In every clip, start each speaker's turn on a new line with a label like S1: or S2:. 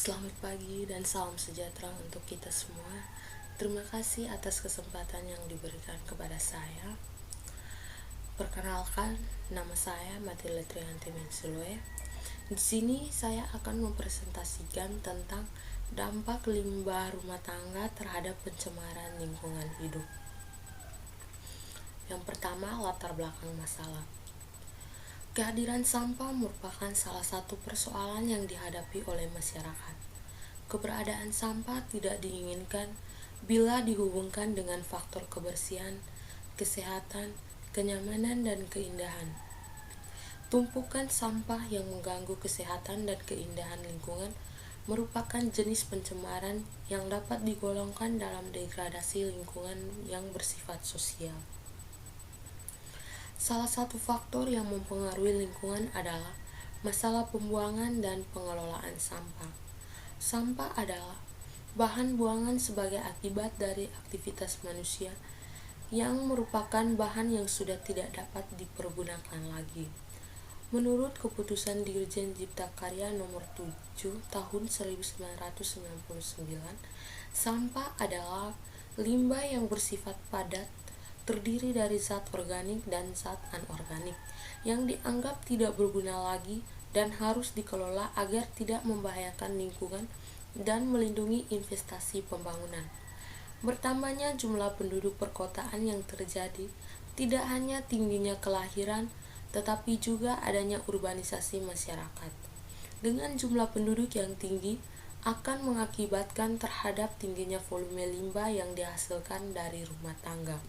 S1: Selamat pagi dan salam sejahtera untuk kita semua. Terima kasih atas kesempatan yang diberikan kepada saya. Perkenalkan, nama saya Matilda Trianti Mensulwe. Di sini saya akan mempresentasikan tentang dampak limbah rumah tangga terhadap pencemaran lingkungan hidup. Yang pertama, latar belakang masalah. Kehadiran sampah merupakan salah satu persoalan yang dihadapi oleh masyarakat. Keberadaan sampah tidak diinginkan bila dihubungkan dengan faktor kebersihan, kesehatan, kenyamanan, dan keindahan. Tumpukan sampah yang mengganggu kesehatan dan keindahan lingkungan merupakan jenis pencemaran yang dapat digolongkan dalam degradasi lingkungan yang bersifat sosial. Salah satu faktor yang mempengaruhi lingkungan adalah masalah pembuangan dan pengelolaan sampah. Sampah adalah bahan buangan sebagai akibat dari aktivitas manusia yang merupakan bahan yang sudah tidak dapat dipergunakan lagi. Menurut keputusan Dirjen Cipta Karya nomor 7 tahun 1999, sampah adalah limbah yang bersifat padat, terdiri dari zat organik dan zat anorganik yang dianggap tidak berguna lagi dan harus dikelola agar tidak membahayakan lingkungan dan melindungi investasi pembangunan. Bertambahnya jumlah penduduk perkotaan yang terjadi tidak hanya tingginya kelahiran, tetapi juga adanya urbanisasi masyarakat. Dengan jumlah penduduk yang tinggi, akan mengakibatkan terhadap tingginya volume limbah yang dihasilkan dari rumah tangga.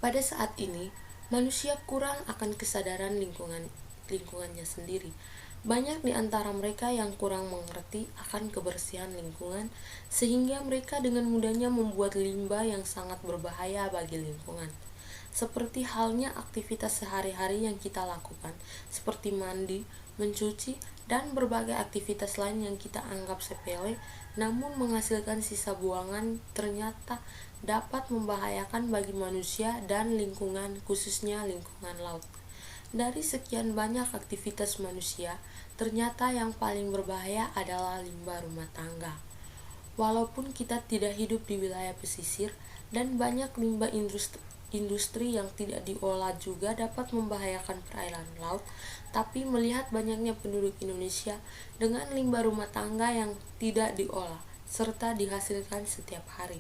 S1: Pada saat ini, manusia kurang akan kesadaran lingkungannya sendiri. Banyak di antara mereka yang kurang mengerti akan kebersihan lingkungan, sehingga mereka dengan mudahnya membuat limbah yang sangat berbahaya bagi lingkungan. Seperti halnya aktivitas sehari-hari yang kita lakukan, seperti mandi, mencuci, dan berbagai aktivitas lain yang kita anggap sepele, namun menghasilkan sisa buangan ternyata dapat membahayakan bagi manusia dan lingkungan, khususnya lingkungan laut. Dari sekian banyak aktivitas manusia, ternyata yang paling berbahaya adalah limbah rumah tangga. Walaupun kita tidak hidup di wilayah pesisir dan banyak limbah industri yang tidak diolah juga dapat membahayakan perairan laut, tapi melihat banyaknya penduduk Indonesia dengan limbah rumah tangga yang tidak diolah serta dihasilkan setiap hari,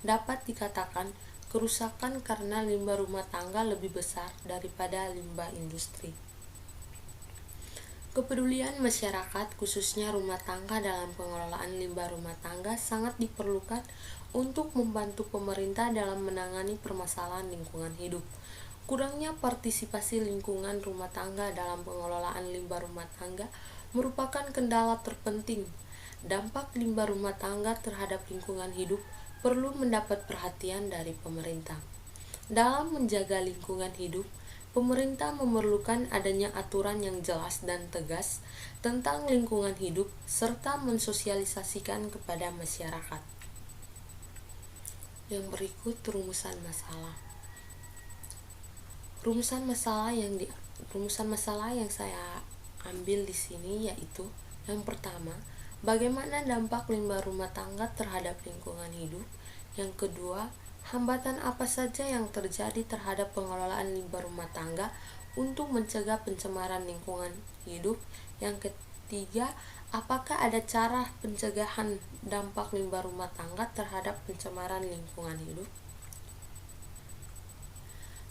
S1: dapat dikatakan kerusakan karena limbah rumah tangga lebih besar daripada limbah industri. Kepedulian masyarakat, khususnya rumah tangga dalam pengelolaan limbah rumah tangga sangat diperlukan untuk membantu pemerintah dalam menangani permasalahan lingkungan hidup. Kurangnya partisipasi lingkungan rumah tangga dalam pengelolaan limbah rumah tangga merupakan kendala terpenting. Dampak limbah rumah tangga terhadap lingkungan hidup perlu mendapat perhatian dari pemerintah. Dalam menjaga lingkungan hidup, pemerintah memerlukan adanya aturan yang jelas dan tegas tentang lingkungan hidup serta mensosialisasikan kepada masyarakat. Yang berikut rumusan masalah. Rumusan masalah yang saya ambil di sini yaitu yang pertama, bagaimana dampak limbah rumah tangga terhadap lingkungan hidup. Yang kedua, hambatan apa saja yang terjadi terhadap pengelolaan limbah rumah tangga untuk mencegah pencemaran lingkungan hidup. Yang ketiga, apakah ada cara pencegahan dampak limbah rumah tangga terhadap pencemaran lingkungan hidup?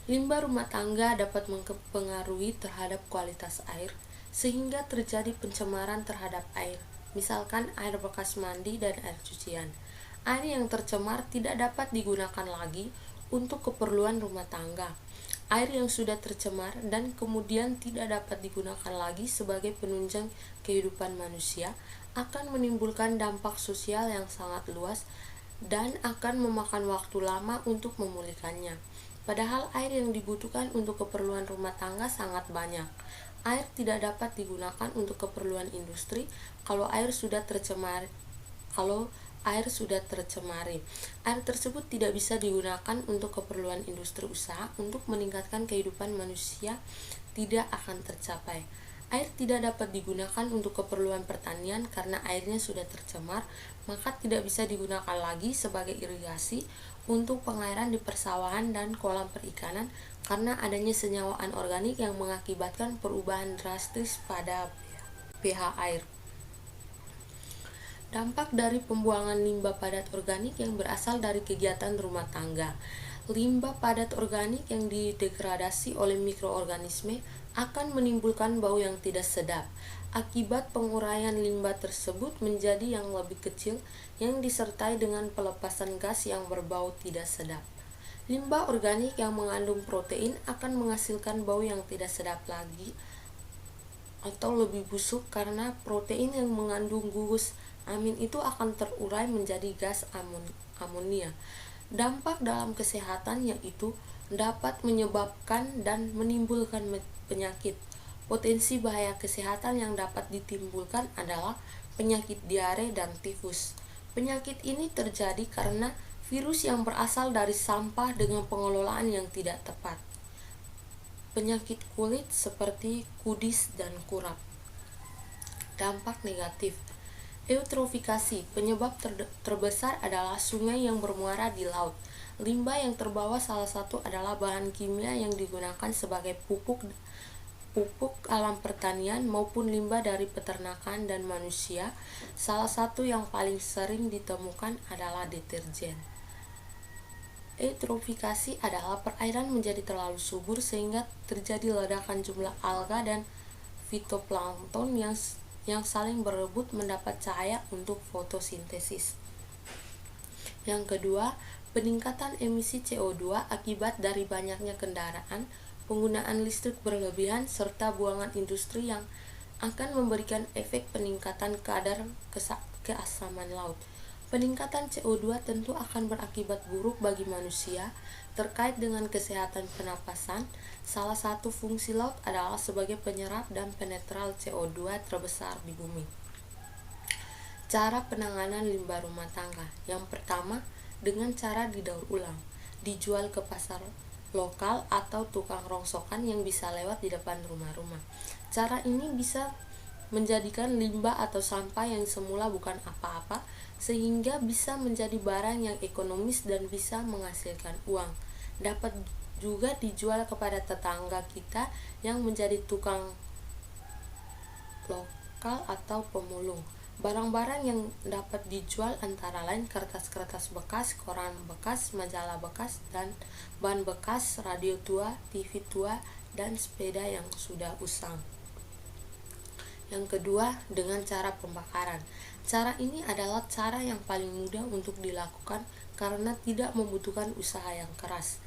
S1: Limbah rumah tangga dapat mempengaruhi terhadap kualitas air, sehingga terjadi pencemaran terhadap air, misalkan air bekas mandi dan air cucian. Air yang tercemar tidak dapat digunakan lagi untuk keperluan rumah tangga. Air yang sudah tercemar dan kemudian tidak dapat digunakan lagi sebagai penunjang kehidupan manusia akan menimbulkan dampak sosial yang sangat luas dan akan memakan waktu lama untuk memulihkannya. Padahal air yang dibutuhkan untuk keperluan rumah tangga sangat banyak. Air tidak dapat digunakan untuk keperluan industri kalau air sudah tercemari. Air tersebut tidak bisa digunakan untuk keperluan industri usaha untuk meningkatkan kehidupan manusia, tidak akan tercapai. Air tidak dapat digunakan untuk keperluan pertanian karena airnya sudah tercemar, maka tidak bisa digunakan lagi sebagai irigasi untuk pengairan di persawahan dan kolam perikanan karena adanya senyawa anorganik yang mengakibatkan perubahan drastis pada pH air. Dampak dari pembuangan limbah padat organik yang berasal dari kegiatan rumah tangga. Limbah padat organik yang didegradasi oleh mikroorganisme akan menimbulkan bau yang tidak sedap. Akibat penguraian limbah tersebut menjadi yang lebih kecil yang disertai dengan pelepasan gas yang berbau tidak sedap. Limbah organik yang mengandung protein akan menghasilkan bau yang tidak sedap lagi atau lebih busuk karena protein yang mengandung gugus amin itu akan terurai menjadi gas amonia. Dampak dalam kesehatan yaitu dapat menyebabkan dan menimbulkan penyakit. Potensi bahaya kesehatan yang dapat ditimbulkan adalah penyakit diare dan tifus. Penyakit ini terjadi karena virus yang berasal dari sampah dengan pengelolaan yang tidak tepat. Penyakit kulit seperti kudis dan kurap. Dampak negatif. Eutrofikasi, penyebab terbesar adalah sungai yang bermuara di laut. Limbah yang terbawa salah satu adalah bahan kimia yang digunakan sebagai pupuk alam pertanian maupun limbah dari peternakan dan manusia. Salah satu yang paling sering ditemukan adalah deterjen. Eutrofikasi adalah perairan menjadi terlalu subur sehingga terjadi ledakan jumlah alga dan fitoplankton yang saling berebut mendapat cahaya untuk fotosintesis. Yang kedua, peningkatan emisi CO2 akibat dari banyaknya kendaraan, penggunaan listrik berlebihan, serta buangan industri yang akan memberikan efek peningkatan kadar keasaman laut. Peningkatan CO2 tentu akan berakibat buruk bagi manusia terkait dengan kesehatan pernapasan. Salah satu fungsi laut adalah sebagai penyerap dan penetral CO2 terbesar di bumi. Cara penanganan limbah rumah tangga. Yang pertama, dengan cara didaur ulang, dijual ke pasar lokal atau tukang rongsokan yang bisa lewat di depan rumah-rumah. Cara ini bisa menjadikan limbah atau sampah yang semula bukan apa-apa sehingga bisa menjadi barang yang ekonomis dan bisa menghasilkan uang. Dapat juga dijual kepada tetangga kita yang menjadi tukang lokal atau pemulung. Barang-barang yang dapat dijual antara lain kertas-kertas bekas, koran bekas, majalah bekas, dan ban bekas, radio tua, TV tua, dan sepeda yang sudah usang. Yang kedua, dengan cara pembakaran. Cara ini adalah cara yang paling mudah untuk dilakukan karena tidak membutuhkan usaha yang keras.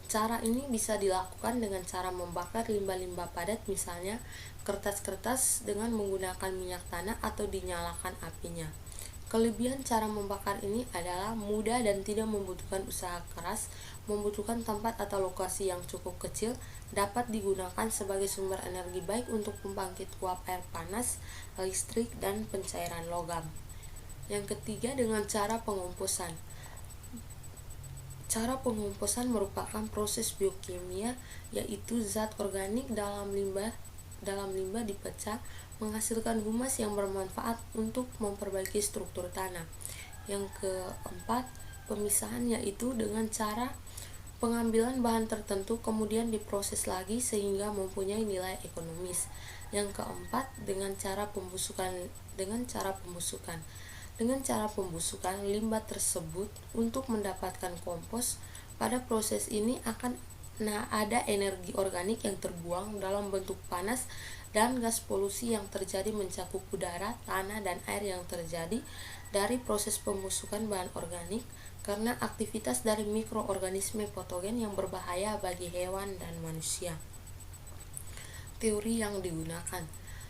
S1: Cara ini bisa dilakukan dengan cara membakar limbah-limbah padat, misalnya kertas-kertas dengan menggunakan minyak tanah atau dinyalakan apinya. Kelebihan cara membakar ini adalah mudah dan tidak membutuhkan usaha keras, membutuhkan tempat atau lokasi yang cukup kecil, dapat digunakan sebagai sumber energi baik untuk pembangkit uap air panas, listrik, dan pencairan logam. Yang ketiga, dengan cara pengomposan. Cara pengomposan merupakan proses biokimia, yaitu zat organik dalam limbah dipecah menghasilkan humas yang bermanfaat untuk memperbaiki struktur tanah. Yang keempat, pemisahan, yaitu dengan cara pengambilan bahan tertentu kemudian diproses lagi sehingga mempunyai nilai ekonomis. Yang keempat, dengan cara pembusukan. Dengan cara pembusukan limbah tersebut untuk mendapatkan kompos. Pada proses ini akan ada energi organik yang terbuang dalam bentuk panas dan gas polusi yang terjadi mencakup udara, tanah, dan air yang terjadi dari proses pembusukan bahan organik karena aktivitas dari mikroorganisme patogen yang berbahaya bagi hewan dan manusia. Teori yang digunakan.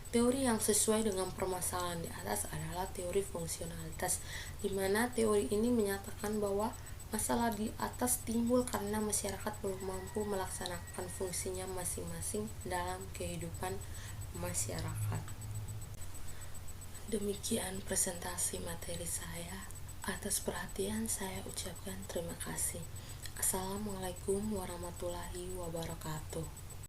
S1: Teori yang sesuai dengan permasalahan di atas adalah teori fungsionalitas, di mana teori ini menyatakan bahwa masalah di atas timbul karena masyarakat belum mampu melaksanakan fungsinya masing-masing dalam kehidupan masyarakat. Demikian presentasi materi saya. Atas perhatian saya ucapkan terima kasih. Assalamualaikum warahmatullahi wabarakatuh.